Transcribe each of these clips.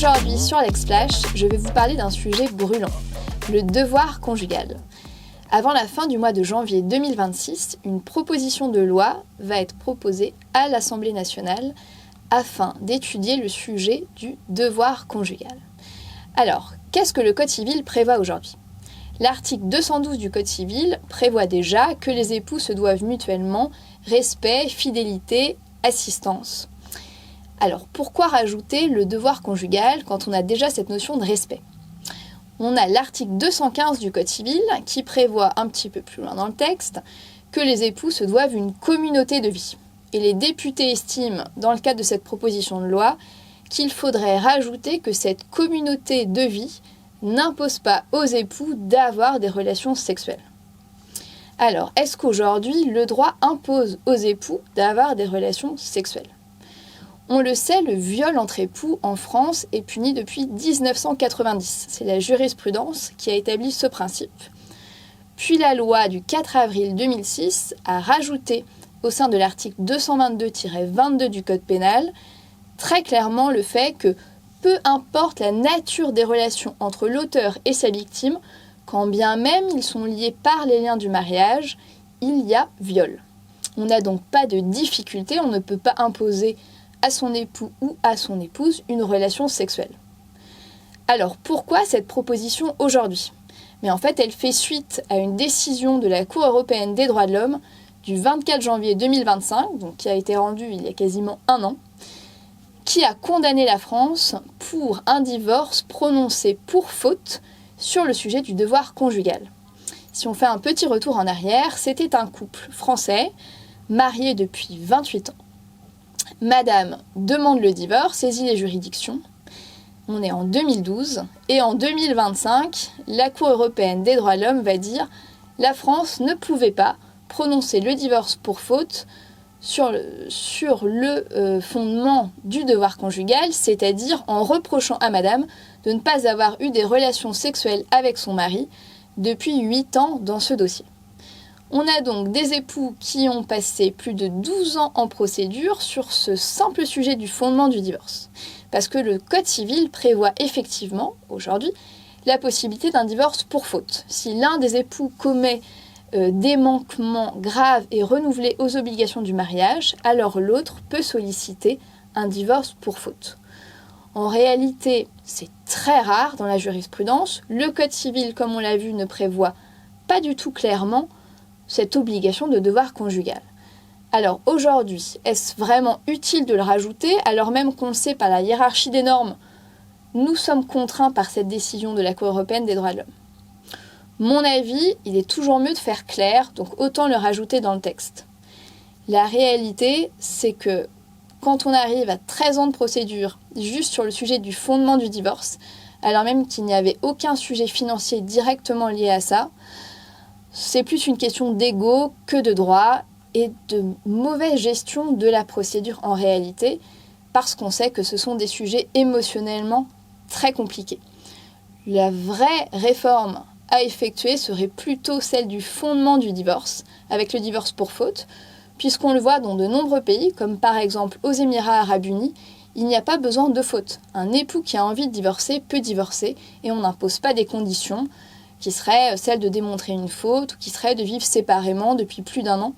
Aujourd'hui sur l'Exflash, je vais vous parler d'un sujet brûlant, le devoir conjugal. Avant la fin du mois de janvier 2026, une proposition de loi va être proposée à l'Assemblée nationale afin d'étudier le sujet du devoir conjugal. Alors, qu'est-ce que le Code civil prévoit aujourd'hui ? L'article 212 du Code civil prévoit déjà que les époux se doivent mutuellement respect, fidélité, assistance. Alors, pourquoi rajouter le devoir conjugal quand on a déjà cette notion de respect ? On a l'article 215 du Code civil qui prévoit un petit peu plus loin dans le texte que les époux se doivent une communauté de vie. Et les députés estiment, dans le cadre de cette proposition de loi, qu'il faudrait rajouter que cette communauté de vie n'impose pas aux époux d'avoir des relations sexuelles. Alors, est-ce qu'aujourd'hui, le droit impose aux époux d'avoir des relations sexuelles ? On le sait, le viol entre époux en France est puni depuis 1990. C'est la jurisprudence qui a établi ce principe. Puis la loi du 4 avril 2006 a rajouté au sein de l'article 222-22 du Code pénal très clairement le fait que peu importe la nature des relations entre l'auteur et sa victime, quand bien même ils sont liés par les liens du mariage, il y a viol. On n'a donc pas de difficulté, on ne peut pas imposer à son époux ou à son épouse une relation sexuelle. Alors pourquoi cette proposition aujourd'hui ? Mais en fait, elle fait suite à une décision de la Cour européenne des droits de l'homme du 24 janvier 2025, donc qui a été rendue il y a quasiment un an, qui a condamné la France pour un divorce prononcé pour faute sur le sujet du devoir conjugal. Si on fait un petit retour en arrière, c'était un couple français, marié depuis 28 ans. Madame demande le divorce, saisit les juridictions. On est en 2012 et en 2025, la Cour européenne des droits de l'homme va dire que la France ne pouvait pas prononcer le divorce pour faute sur le fondement du devoir conjugal, c'est-à-dire en reprochant à madame de ne pas avoir eu des relations sexuelles avec son mari depuis 8 ans dans ce dossier. On a donc des époux qui ont passé plus de 12 ans en procédure sur ce simple sujet du fondement du divorce. Parce que le Code civil prévoit effectivement, aujourd'hui, la possibilité d'un divorce pour faute. Si l'un des époux commet des manquements graves et renouvelés aux obligations du mariage, alors l'autre peut solliciter un divorce pour faute. En réalité, c'est très rare dans la jurisprudence. Le Code civil, comme on l'a vu, ne prévoit pas du tout clairement cette obligation de devoir conjugal. Alors aujourd'hui, est-ce vraiment utile de le rajouter alors même qu'on le sait par la hiérarchie des normes, nous sommes contraints par cette décision de la Cour européenne des droits de l'homme. Mon avis, il est toujours mieux de faire clair, donc autant le rajouter dans le texte. La réalité, c'est que quand on arrive à 13 ans de procédure juste sur le sujet du fondement du divorce, alors même qu'il n'y avait aucun sujet financier directement lié à ça, c'est plus une question d'ego que de droit et de mauvaise gestion de la procédure en réalité, parce qu'on sait que ce sont des sujets émotionnellement très compliqués. La vraie réforme à effectuer serait plutôt celle du fondement du divorce, avec le divorce pour faute, puisqu'on le voit dans de nombreux pays, comme par exemple aux Émirats arabes unis, il n'y a pas besoin de faute. Un époux qui a envie de divorcer peut divorcer, et on n'impose pas des conditions qui seraient celles de démontrer une faute, ou qui seraient de vivre séparément depuis plus d'1 an,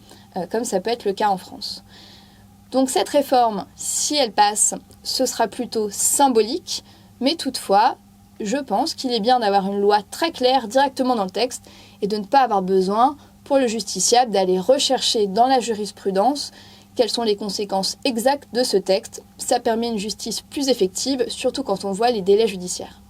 comme ça peut être le cas en France. Donc cette réforme, si elle passe, ce sera plutôt symbolique, mais toutefois, je pense qu'il est bien d'avoir une loi très claire directement dans le texte et de ne pas avoir besoin pour le justiciable d'aller rechercher dans la jurisprudence quelles sont les conséquences exactes de ce texte. Ça permet une justice plus effective, surtout quand on voit les délais judiciaires.